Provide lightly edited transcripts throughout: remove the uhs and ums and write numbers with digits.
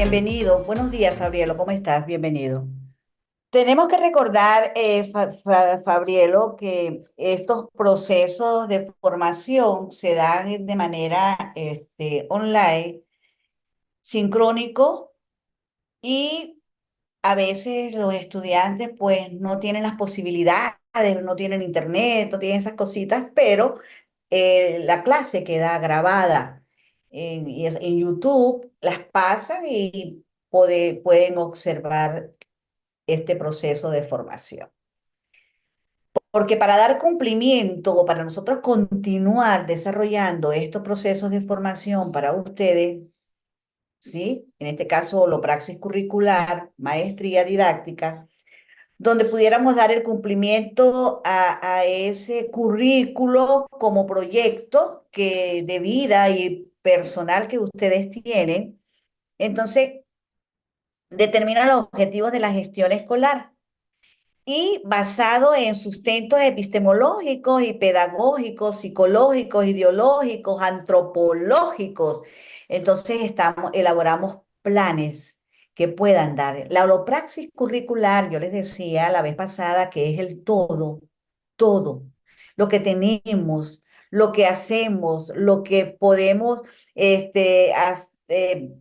Bienvenido. Buenos días, Fabrielo. ¿Cómo estás? Bienvenido. Tenemos que recordar, Fabrielo, que estos procesos de formación se dan de manera online, sincrónico, y a veces los estudiantes pues no tienen las posibilidades, no tienen internet, no tienen esas cositas, pero la clase queda grabada en YouTube, las pasan y pueden observar este proceso de formación. Porque para dar cumplimiento o para nosotros continuar desarrollando estos procesos de formación para ustedes, ¿sí? En este caso, praxis curricular, maestría didáctica, donde pudiéramos dar el cumplimiento a ese currículo como proyecto de vida y personal que ustedes tienen. Entonces, determina los objetivos de la gestión escolar y basado en sustentos epistemológicos y pedagógicos, psicológicos, ideológicos, antropológicos. Entonces elaboramos planes que puedan dar. La holopraxis curricular, yo les decía la vez pasada que es el todo, todo, lo que tenemos, lo que hacemos, lo que podemos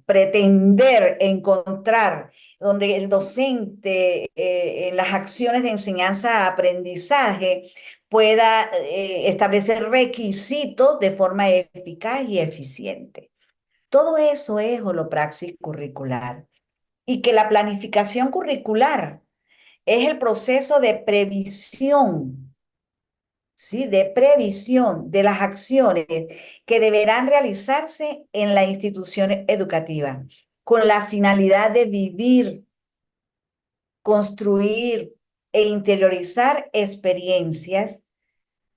pretender encontrar, donde el docente en las acciones de enseñanza-aprendizaje pueda establecer requisitos de forma eficaz y eficiente. Todo eso es holopraxis curricular. Y que la planificación curricular es el proceso de previsión, ¿sí? De previsión de las acciones que deberán realizarse en la institución educativa, con la finalidad de vivir, construir e interiorizar experiencias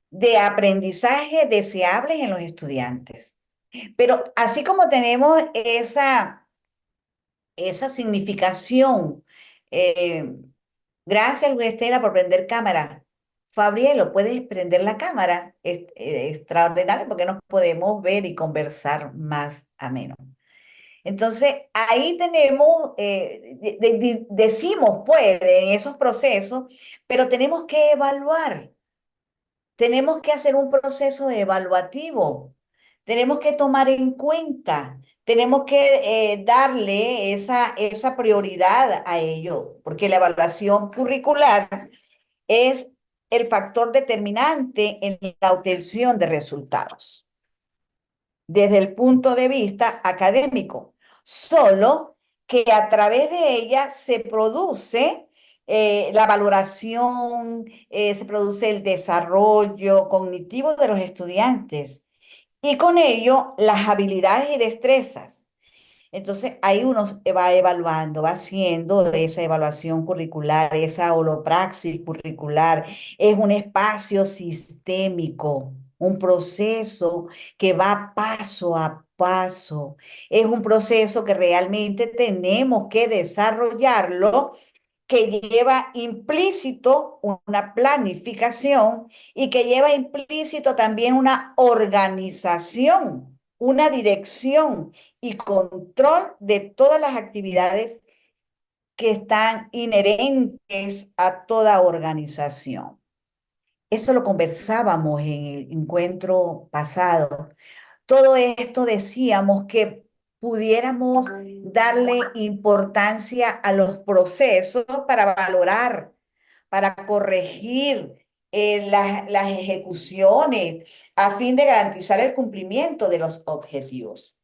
de aprendizaje deseables en los estudiantes. Pero así como tenemos esa significación, eh, gracias, Luis Estela, por prender cámara. Fabrielo, ¿puedes prender la cámara? Es extraordinario porque nos podemos ver y conversar más ameno. Entonces, ahí tenemos, decimos, pues, en esos procesos, pero tenemos que evaluar, tenemos que hacer un proceso evaluativo, tenemos que tomar en cuenta, tenemos que darle esa prioridad a ello, porque la evaluación curricular es el factor determinante en la obtención de resultados desde el punto de vista académico, solo que a través de ella se produce la valoración, se produce el desarrollo cognitivo de los estudiantes y con ello las habilidades y destrezas. Entonces, ahí uno va evaluando, va haciendo esa evaluación curricular, esa holopraxis curricular. Es un espacio sistémico, un proceso que va paso a paso. Es un proceso que realmente tenemos que desarrollarlo, que lleva implícito una planificación y que lleva implícito también una organización, una dirección y control de todas las actividades que están inherentes a toda organización. Eso lo conversábamos en el encuentro pasado. Todo esto decíamos que pudiéramos darle importancia a los procesos para valorar, para corregir las ejecuciones a fin de garantizar el cumplimiento de los objetivos.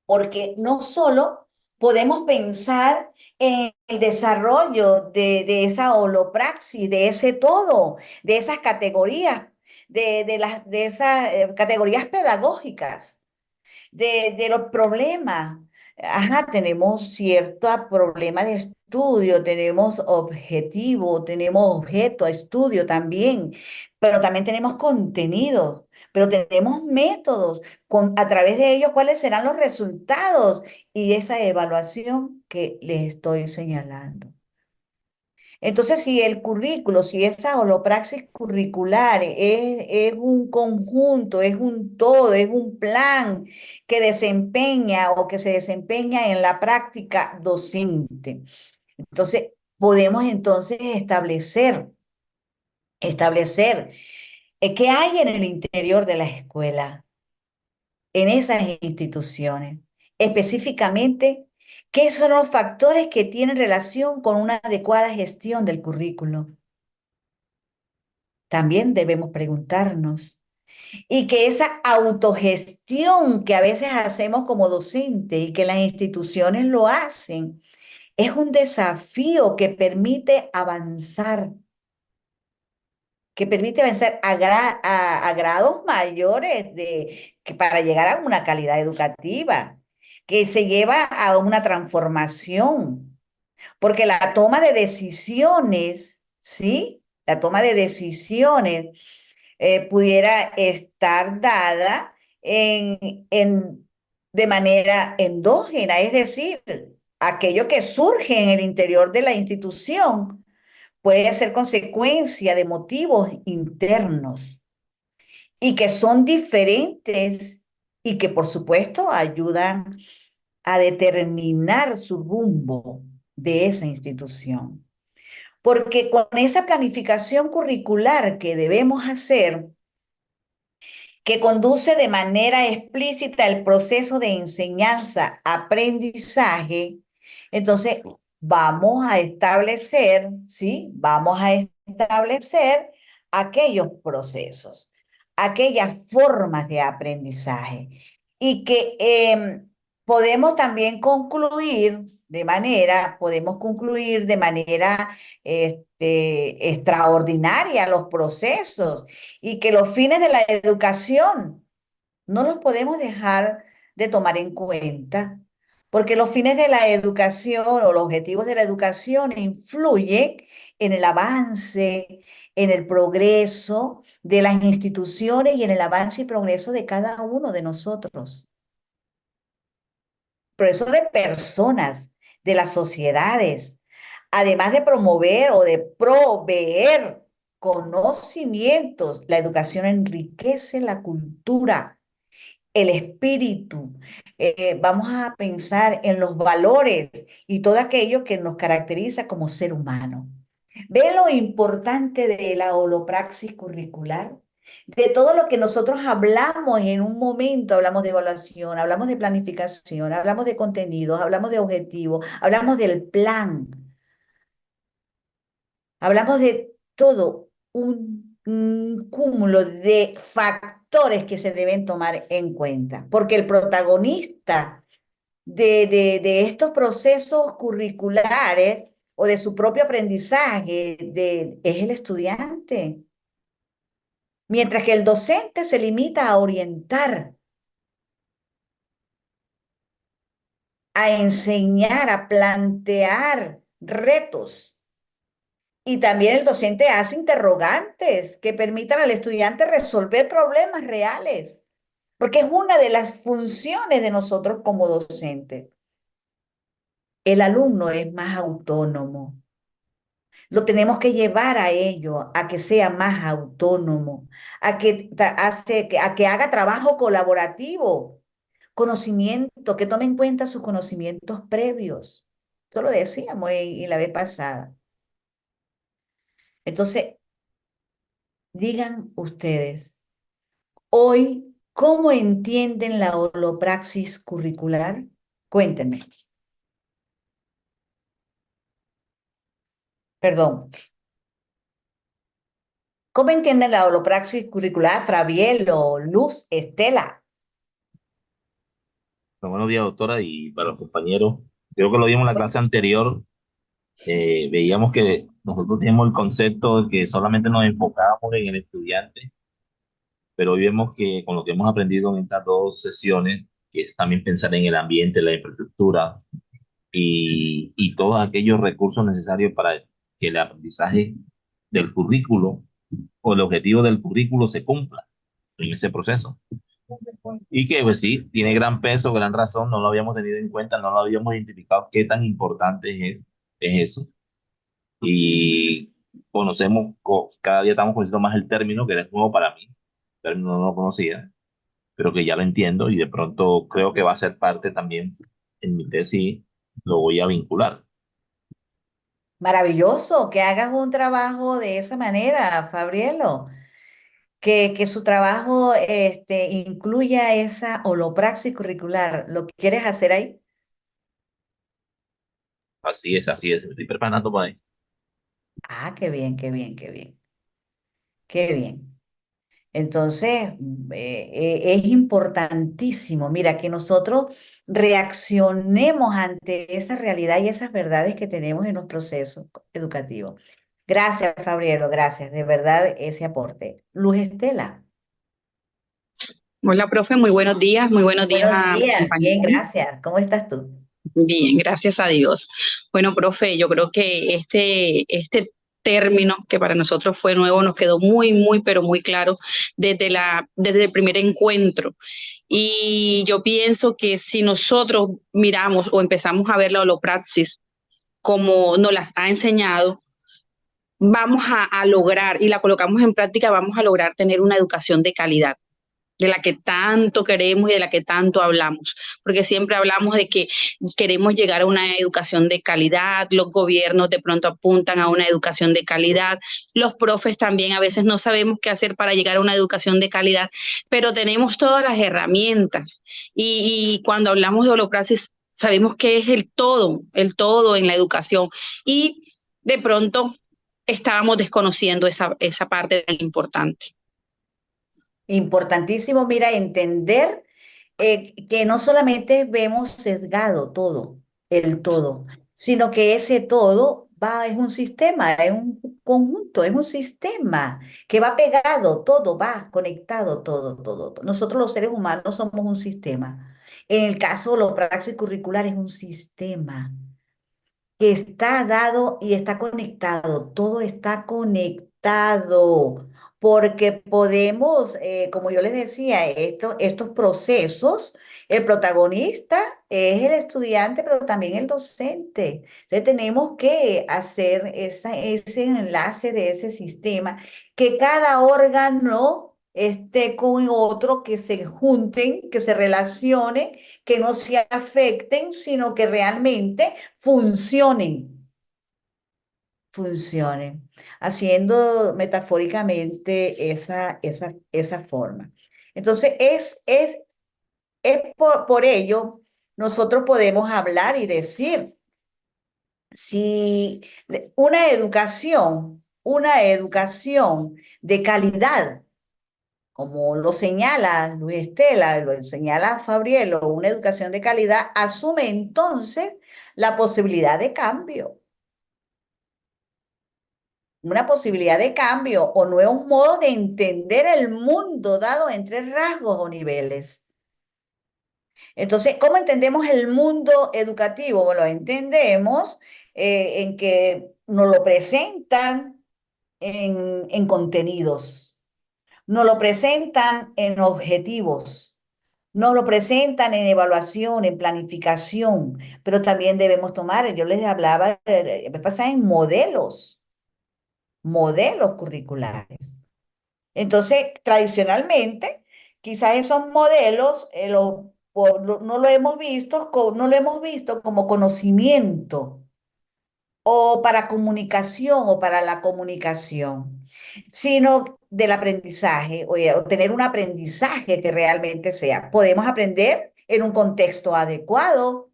Porque no solo podemos pensar en el desarrollo de esa holopraxis, de ese todo, de esas categorías, de esas categorías pedagógicas, de los problemas. Ajá, tenemos cierto problema de estudio, tenemos objetivo, tenemos objeto, estudio también, pero también tenemos contenidos, pero tenemos métodos, a través de ellos cuáles serán los resultados y esa evaluación que les estoy señalando. Entonces, si el currículo, si esa holopraxis curricular es un conjunto, es un todo, es un plan que desempeña o que se desempeña en la práctica docente, entonces podemos entonces establecer qué hay en el interior de la escuela, en esas instituciones, específicamente, qué son los factores que tienen relación con una adecuada gestión del currículo. También debemos preguntarnos. Y que esa autogestión que a veces hacemos como docente y que las instituciones lo hacen, es un desafío que permite avanzar a grados mayores que para llegar a una calidad educativa, que se lleva a una transformación, porque la toma de decisiones, ¿sí? La toma de decisiones pudiera estar dada de manera endógena, es decir, aquello que surge en el interior de la institución puede ser consecuencia de motivos internos y que son diferentes y que por supuesto ayudan a determinar su rumbo de esa institución. Porque con esa planificación curricular que debemos hacer, que conduce de manera explícita el proceso de enseñanza-aprendizaje, entonces vamos a establecer, ¿sí? Vamos a establecer aquellos procesos, aquellas formas de aprendizaje y que podemos concluir de manera extraordinaria los procesos y que los fines de la educación no los podemos dejar de tomar en cuenta, porque los fines de la educación o los objetivos de la educación influyen en el avance, en el progreso de las instituciones y en el avance y progreso de cada uno de nosotros. Progreso de personas, de las sociedades, además de promover o de proveer conocimientos. La educación enriquece la cultura, el espíritu. Vamos a pensar en los valores y todo aquello que nos caracteriza como ser humano. ¿Ve lo importante de la holopraxis curricular? De todo lo que nosotros hablamos en un momento, hablamos de evaluación, hablamos de planificación, hablamos de contenidos, hablamos de objetivos, hablamos del plan, hablamos de todo un cúmulo de factores que se deben tomar en cuenta, porque el protagonista de estos procesos curriculares o de su propio aprendizaje es el estudiante, mientras que el docente se limita a orientar, a enseñar, a plantear retos. Y también el docente hace interrogantes que permitan al estudiante resolver problemas reales, porque es una de las funciones de nosotros como docentes. El alumno es más autónomo. Lo tenemos que llevar a ello, a que sea más autónomo, a que haga trabajo colaborativo, conocimiento, que tome en cuenta sus conocimientos previos. Eso lo decíamos la vez pasada. Entonces, digan ustedes, hoy, ¿cómo entienden la holopraxis curricular? Cuéntenme. Perdón. ¿Cómo entienden la holopraxis curricular, Frabielo, Luz, Estela? Buenos días, doctora, y para los compañeros. Creo que lo vimos en la clase anterior. Veíamos que nosotros teníamos el concepto de que solamente nos enfocábamos en el estudiante, pero hoy vemos que con lo que hemos aprendido en estas dos sesiones, que es también pensar en el ambiente, la infraestructura y todos aquellos recursos necesarios para que el aprendizaje del currículo o el objetivo del currículo se cumpla en ese proceso. Y que pues sí, tiene gran peso, gran razón, no lo habíamos tenido en cuenta, no lo habíamos identificado qué tan importante es eso. y cada día estamos conociendo más el término, que era nuevo para mí, el término no lo conocía, pero que ya lo entiendo y de pronto creo que va a ser parte también en mi tesis, lo voy a vincular. Maravilloso que hagas un trabajo de esa manera, Fabrielo, que su trabajo incluya esa holopraxis curricular. ¿Lo quieres hacer ahí? Así es, me estoy preparando para eso. Ah, qué bien, qué bien, qué bien, qué bien. Entonces, es importantísimo, mira, que nosotros reaccionemos ante esa realidad y esas verdades que tenemos en los procesos educativos. Gracias, Fabrielo, gracias, de verdad, ese aporte. Luz Estela, Hola, profe, muy buenos días buenos a mi días, bien, compañero. gracias. ¿Cómo estás tú? Bien, gracias a Dios. Bueno, profe, yo creo que este término que para nosotros fue nuevo nos quedó pero muy claro desde el primer encuentro. Y yo pienso que si nosotros miramos o empezamos a ver la holopraxis como nos las ha enseñado, vamos a lograr, y la colocamos en práctica, vamos a lograr tener una educación de calidad de la que tanto queremos y de la que tanto hablamos, porque siempre hablamos de que queremos llegar a una educación de calidad, los gobiernos de pronto apuntan a una educación de calidad, los profes también a veces no sabemos qué hacer para llegar a una educación de calidad, pero tenemos todas las herramientas y cuando hablamos de holopraxis sabemos que es el todo en la educación y de pronto estábamos desconociendo esa parte tan importante. Importantísimo, mira, entender que no solamente vemos sesgado todo, el todo, sino que ese todo va, es un sistema, es un conjunto, es un sistema que va pegado, todo va conectado, todo. Nosotros los seres humanos somos un sistema. En el caso de los praxis curricular es un sistema que está dado y está conectado, todo está conectado, porque podemos, como yo les decía, estos procesos, el protagonista es el estudiante, pero también el docente. Entonces tenemos que hacer ese enlace de ese sistema, que cada órgano esté con otro, que se junten, que se relacionen, que no se afecten, sino que realmente funcionen, funcionen, haciendo metafóricamente esa forma. Entonces, es por ello, nosotros podemos hablar y decir, si una educación de calidad, como lo señala Luis Estela, lo señala Fabrielo, una educación de calidad asume entonces la posibilidad de cambio, una posibilidad de cambio o nuevos modos de entender el mundo dado en tres rasgos o niveles. Entonces, ¿cómo entendemos el mundo educativo? Bueno, lo entendemos en que nos lo presentan en contenidos, nos lo presentan en objetivos, nos lo presentan en evaluación, en planificación, pero también debemos tomar, yo les hablaba, pasa en modelos curriculares. Entonces, tradicionalmente, quizás esos modelos no lo hemos visto, no lo hemos visto como conocimiento o para comunicación o para la comunicación, sino del aprendizaje o tener un aprendizaje que realmente sea. Podemos aprender en un contexto adecuado,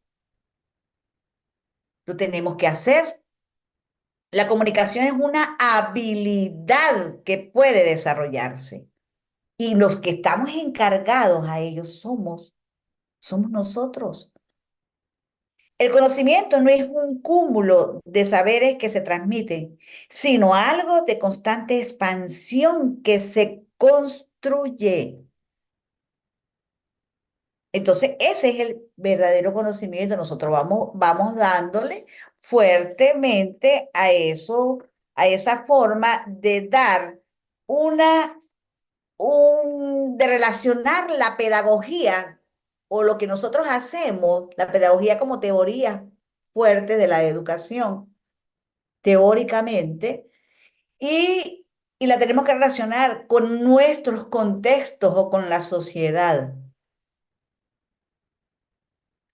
lo tenemos que hacer. La comunicación es una habilidad que puede desarrollarse y los que estamos encargados a ellos somos nosotros. El conocimiento no es un cúmulo de saberes que se transmiten, sino algo de constante expansión que se construye. Entonces, ese es el verdadero conocimiento. Nosotros vamos dándole fuertemente a eso, a esa forma de dar una de relacionar la pedagogía o lo que nosotros hacemos, la pedagogía como teoría fuerte de la educación, teóricamente, y, y la tenemos que relacionar con nuestros contextos o con la sociedad.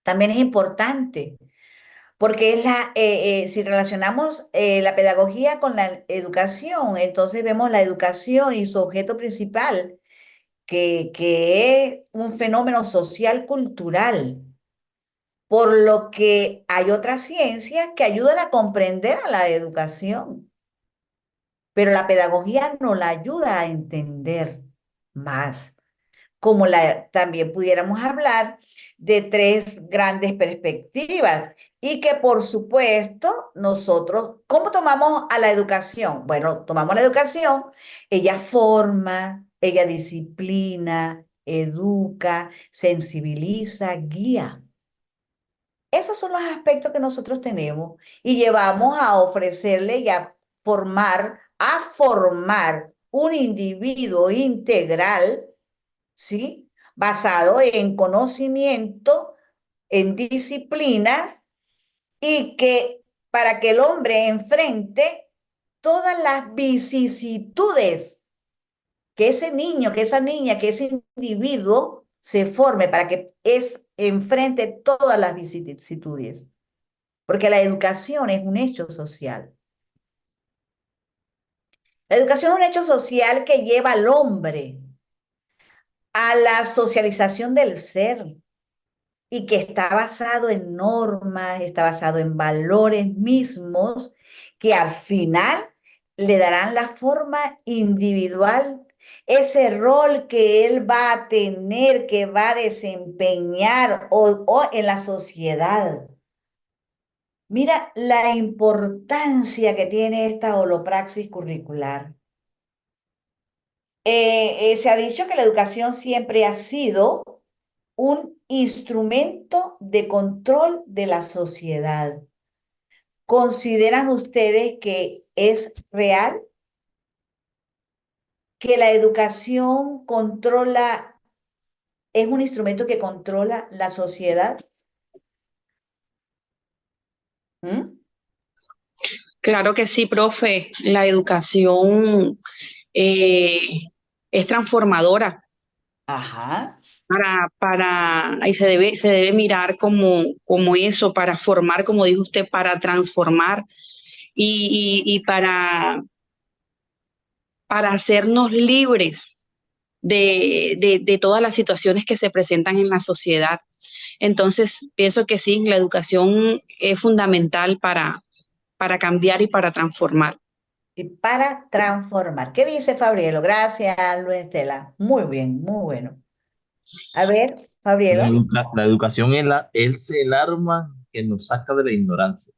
También es importante, porque si relacionamos la pedagogía con la educación, entonces vemos la educación y su objeto principal, que es un fenómeno social cultural, por lo que hay otras ciencias que ayudan a comprender a la educación, pero la pedagogía nos la ayuda a entender más. También pudiéramos hablar de tres grandes perspectivas y que por supuesto nosotros, ¿cómo tomamos a la educación? Bueno, tomamos la educación, ella forma, ella disciplina, educa, sensibiliza, guía. Esos son los aspectos que nosotros tenemos y llevamos a ofrecerle y a formar un individuo integral, ¿sí? Basado en conocimiento, en disciplinas y que para que el hombre enfrente todas las vicisitudes que ese niño, que esa niña, que ese individuo se forme para que enfrente todas las vicisitudes, porque la educación es un hecho social. La educación es un hecho social que lleva al hombre a la socialización del ser, y que está basado en normas, está basado en valores mismos que al final le darán la forma individual, ese rol que él va a tener, que va a desempeñar o en la sociedad. Mira la importancia que tiene esta holopraxis curricular. Se ha dicho que la educación siempre ha sido un instrumento de control de la sociedad. ¿Consideran ustedes que es real que la educación es un instrumento que controla la sociedad? ¿Mm? Claro que sí, profe. La educación eh, es transformadora Ajá. y se debe mirar como eso, para formar, como dijo usted, para transformar y para hacernos libres de todas las situaciones que se presentan en la sociedad. Entonces, pienso que sí, la educación es fundamental para cambiar y para transformar. Y para transformar. ¿Qué dice Fabrielo? Gracias, Luis Estela. Muy bien, muy bueno. A ver, Fabrielo. La educación es el arma que nos saca de la ignorancia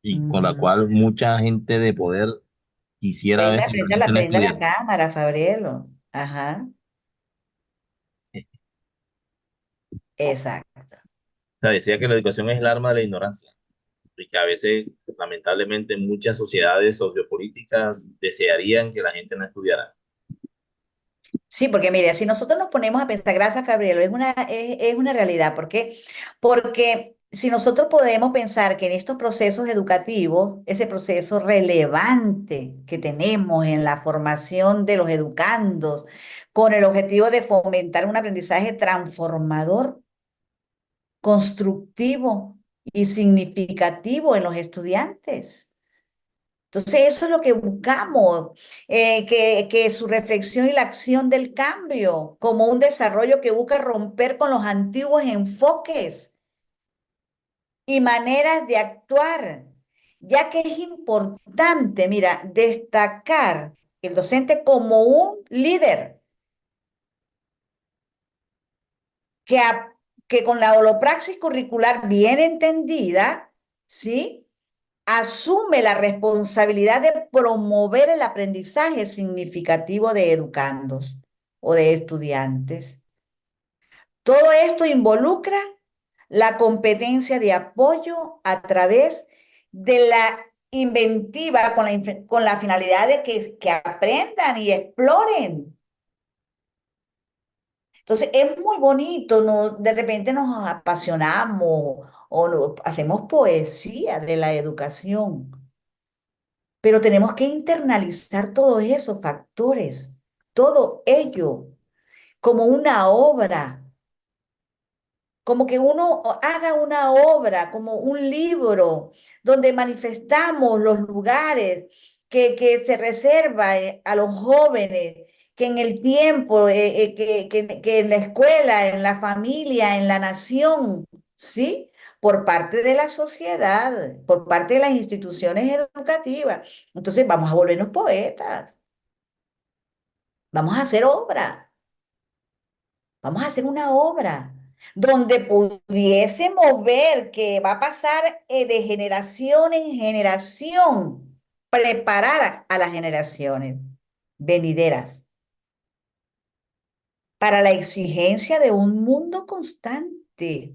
y con la Ujú. cual mucha gente de poder quisiera ver simplemente no Prenda la estudiar. cámara, Fabrielo. Ajá, exacto. O sea, decía que la educación es el arma de la ignorancia y que a veces, lamentablemente, muchas sociedades sociopolíticas desearían que la gente no estudiara. Sí, porque mire, si nosotros nos ponemos a pensar, gracias, Gabriel, es una realidad. ¿Por qué? Porque si nosotros podemos pensar que en estos procesos educativos, ese proceso relevante que tenemos en la formación de los educandos, con el objetivo de fomentar un aprendizaje transformador, constructivo y significativo en los estudiantes. Entonces, eso es lo que buscamos, que su reflexión y la acción del cambio, como un desarrollo que busca romper con los antiguos enfoques y maneras de actuar, ya que es importante, mira, destacar el docente como un líder que, que con la holopraxis curricular bien entendida, ¿sí? Asume la responsabilidad de promover el aprendizaje significativo de educandos o de estudiantes. Todo esto involucra la competencia de apoyo a través de la inventiva con la finalidad de que aprendan y exploren. Entonces es muy bonito, ¿no? De repente nos apasionamos o hacemos poesía de la educación. pero tenemos que internalizar todos esos factores, todo ello, como una obra, como que uno haga una obra, como un libro, donde manifestamos los lugares que se reserva a los jóvenes, que en el tiempo, que en la escuela, en la familia, en la nación, ¿sí? Por parte de la sociedad, por parte de las instituciones educativas. Entonces vamos a volvernos poetas, vamos a hacer obra. Vamos a hacer una obra donde pudiésemos ver que va a pasar de generación en generación, preparar a las generaciones venideras para la exigencia de un mundo constante,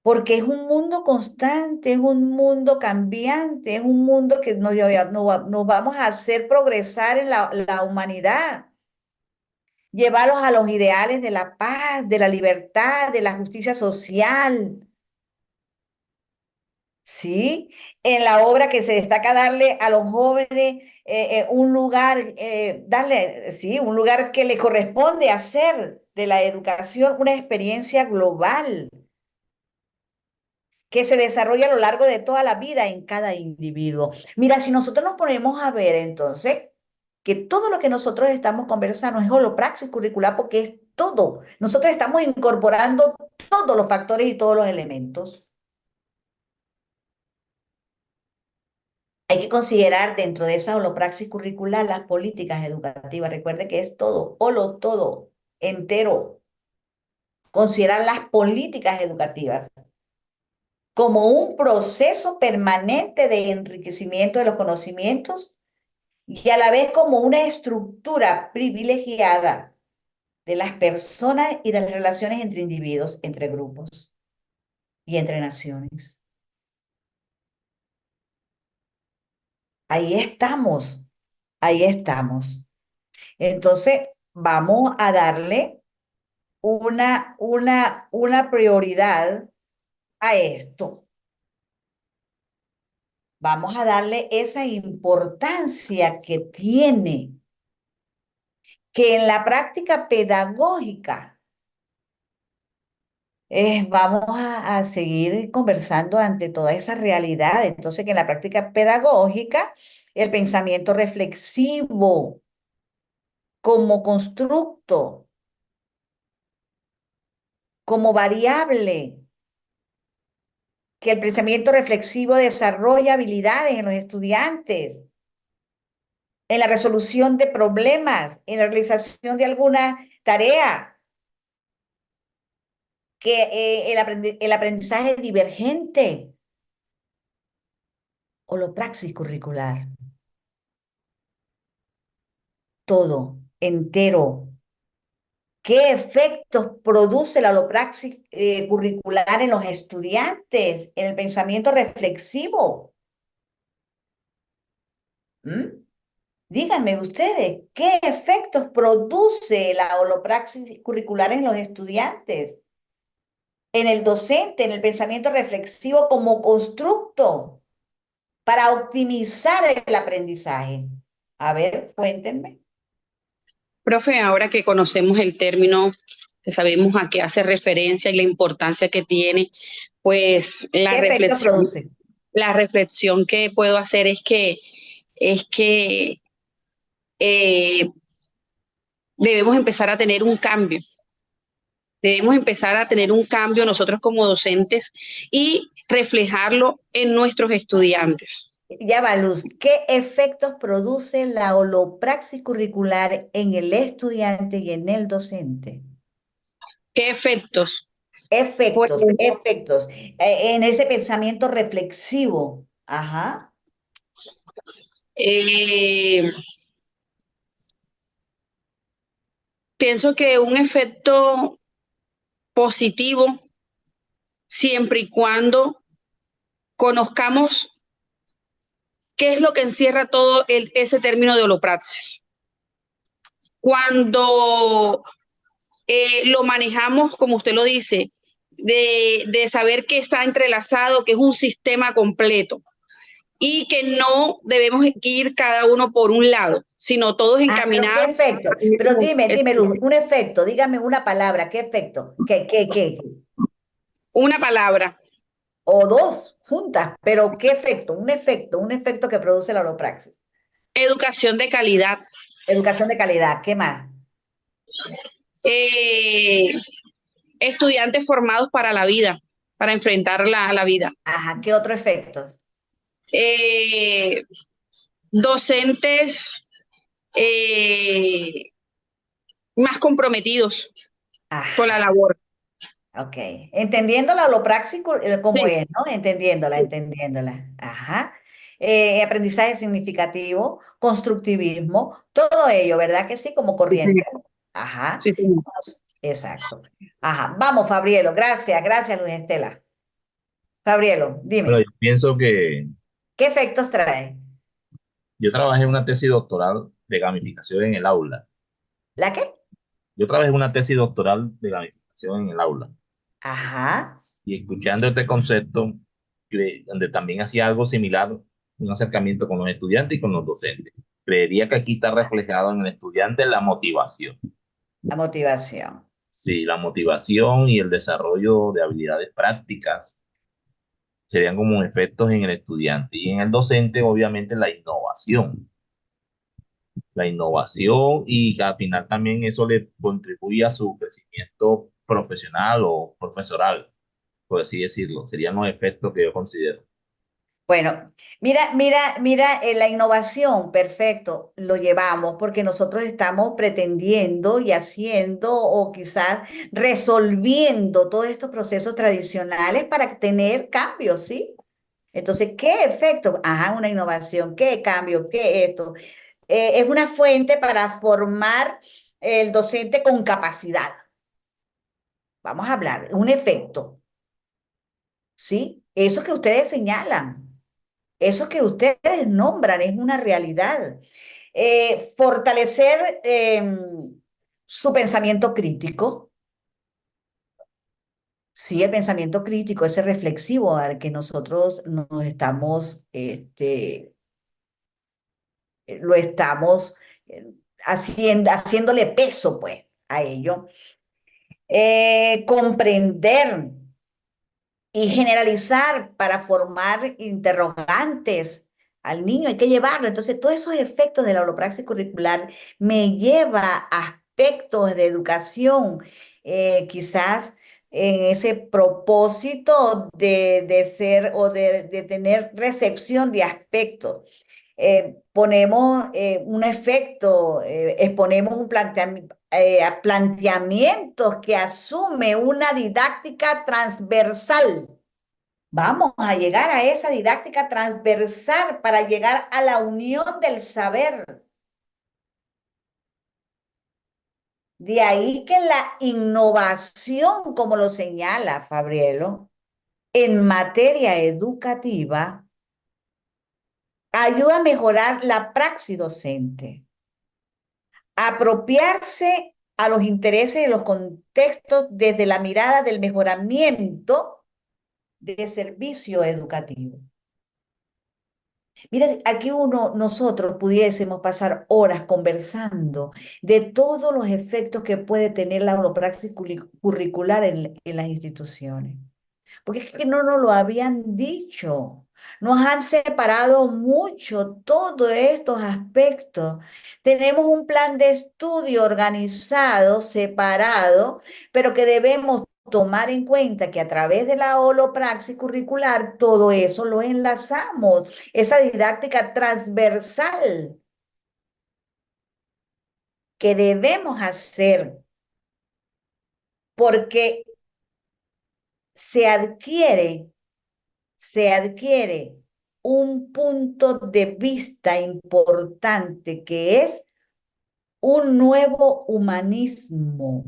porque es un mundo constante, es un mundo cambiante, es un mundo que nos vamos a hacer progresar en la humanidad, llevarlos a los ideales de la paz, de la libertad, de la justicia social, ¿sí? En la obra que se destaca darle a los jóvenes un lugar, darle, sí, un lugar que le corresponde hacer de la educación una experiencia global que se desarrolla a lo largo de toda la vida en cada individuo. Mira, si nosotros nos ponemos a ver entonces que todo lo que nosotros estamos conversando es holopraxis curricular porque es todo. Nosotros estamos incorporando todos los factores y todos los elementos. Hay que considerar dentro de esa holopraxis curricular las políticas educativas. Recuerde que es todo, holo, todo, entero. Considerar las políticas educativas como un proceso permanente de enriquecimiento de los conocimientos y a la vez como una estructura privilegiada de las personas y de las relaciones entre individuos, entre grupos y entre naciones. Ahí estamos, ahí estamos. Entonces, vamos a darle una prioridad a esto. Vamos a darle esa importancia que tiene, que en la práctica pedagógica vamos a seguir conversando ante toda esa realidad. Entonces, que en la práctica pedagógica, el pensamiento reflexivo como constructo, como variable, que el pensamiento reflexivo desarrolla habilidades en los estudiantes, en la resolución de problemas, en la realización de alguna tarea, que el aprendizaje divergente o lo praxis curricular, todo entero. ¿Qué efectos produce la holopraxis curricular en los estudiantes, en el pensamiento reflexivo? ¿Mm? Díganme ustedes, ¿qué efectos produce la holopraxis curricular en los estudiantes, en el docente, en el pensamiento reflexivo como constructo para optimizar el aprendizaje? A ver, cuéntenme. Profe, ahora que conocemos el término, que sabemos a qué hace referencia y la importancia que tiene, pues ¿Qué efectos produce? la reflexión que puedo hacer es que eh, debemos empezar a tener un cambio. Debemos empezar a tener un cambio nosotros como docentes y reflejarlo en nuestros estudiantes. Ya va, Luz. ¿Qué efectos produce la holopraxis curricular en el estudiante y en el docente? ¿Qué efectos? Pues Efectos. En ese pensamiento reflexivo. Ajá. eh, pienso que un efecto positivo siempre y cuando conozcamos qué es lo que encierra todo ese término de holopraxis. Cuando lo manejamos, como usted lo dice, de saber que está entrelazado, que es un sistema completo. y que no debemos ir cada uno por un lado, sino todos Ah, pero ¿qué encaminados efecto? al Pero mismo dime, Luz, un efecto, dígame una palabra, ¿qué efecto? ¿Qué? una palabra, O dos juntas, pero ¿qué efecto? Un efecto que produce la holopraxis. educación de calidad. Educación de calidad, ¿qué más? Eh, Estudiantes formados para la vida, para enfrentar la vida. Ajá, ¿qué otro efecto? Eh, Docentes eh, más comprometidos con la Ajá, labor. ok. Entendiendo la holopraxis como Sí, es, ¿no? sí, Entendiéndola. Ajá. Aprendizaje significativo, constructivismo, todo ello, ¿verdad que sí? Como sí, corriente. señor. Ajá. Sí, señor. Exacto. Ajá. Vamos, Fabrielo. Gracias, Luis Estela. Fabrielo, Bueno, dime, yo pienso que ¿qué efectos trae? yo trabajé en una tesis doctoral de gamificación en el aula. ¿La qué? Yo trabajé en una tesis doctoral de gamificación en el aula. Ajá. Y escuchando este concepto, donde también hacía algo similar, un acercamiento con los estudiantes y con los docentes. Creería que aquí está reflejado en el estudiante la motivación. La motivación. Sí, la motivación y el desarrollo de habilidades prácticas serían como efectos en el estudiante. Y en el docente, obviamente, la innovación. La innovación y al final también eso le contribuye a su crecimiento profesional o profesoral, por así decirlo. Serían los efectos que yo considero. Bueno, mira, la innovación, perfecto, lo llevamos porque nosotros estamos pretendiendo y haciendo o quizás resolviendo todos estos procesos tradicionales para tener cambios, ¿sí? Entonces, ¿qué efecto? Ajá, una innovación, ¿qué cambio? ¿Qué esto? Es una fuente para formar el docente con capacidad. Vamos a hablar, un efecto, ¿sí? Eso que ustedes señalan. Eso que ustedes nombran es una realidad. Fortalecer su pensamiento crítico, sí, el pensamiento crítico, ese reflexivo al que nosotros nos estamos, lo estamos haciéndole peso, pues, a ello. Comprender y generalizar para formar interrogantes al niño, hay que llevarlo. Entonces, todos esos efectos de la holopraxis curricular me lleva a aspectos de educación, quizás en ese propósito de ser o de tener recepción de aspectos. Ponemos un efecto, exponemos a planteamientos que asume una didáctica transversal. Vamos a llegar a esa didáctica transversal para llegar a la unión del saber. De ahí que la innovación, como lo señala Fabrielo, en materia educativa, ayuda a mejorar la praxis docente, apropiarse a los intereses y los contextos desde la mirada del mejoramiento de servicio educativo. Mira, aquí nosotros pudiésemos pasar horas conversando de todos los efectos que puede tener la holopraxis curricular en las instituciones. Porque es que no nos lo habían dicho. Nos han separado mucho todos estos aspectos. Tenemos un plan de estudio organizado, separado, pero que debemos tomar en cuenta que a través de la holopraxis curricular todo eso lo enlazamos, esa didáctica transversal que debemos hacer, porque se adquiere se adquiere un punto de vista importante que es un nuevo humanismo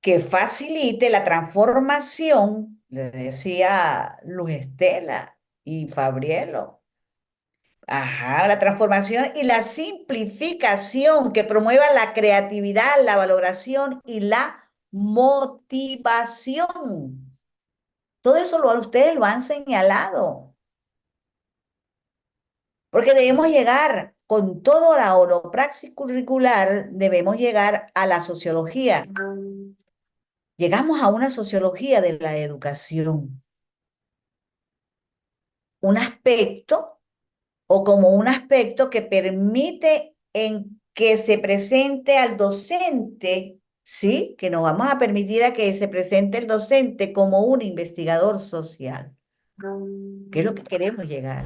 que facilite la transformación, le decía Luz Estela y Fabrielo. Ajá, la transformación y la simplificación que promueva la creatividad, la valoración y la motivación. Todo eso ustedes lo han señalado. Porque debemos llegar con todo la holopraxis curricular, debemos llegar a la sociología. Llegamos a una sociología de la educación, un aspecto o como un aspecto que permite en que se presente al docente, ¿sí? Que nos vamos a permitir a que se presente el docente como un investigador social, que es lo que queremos llegar.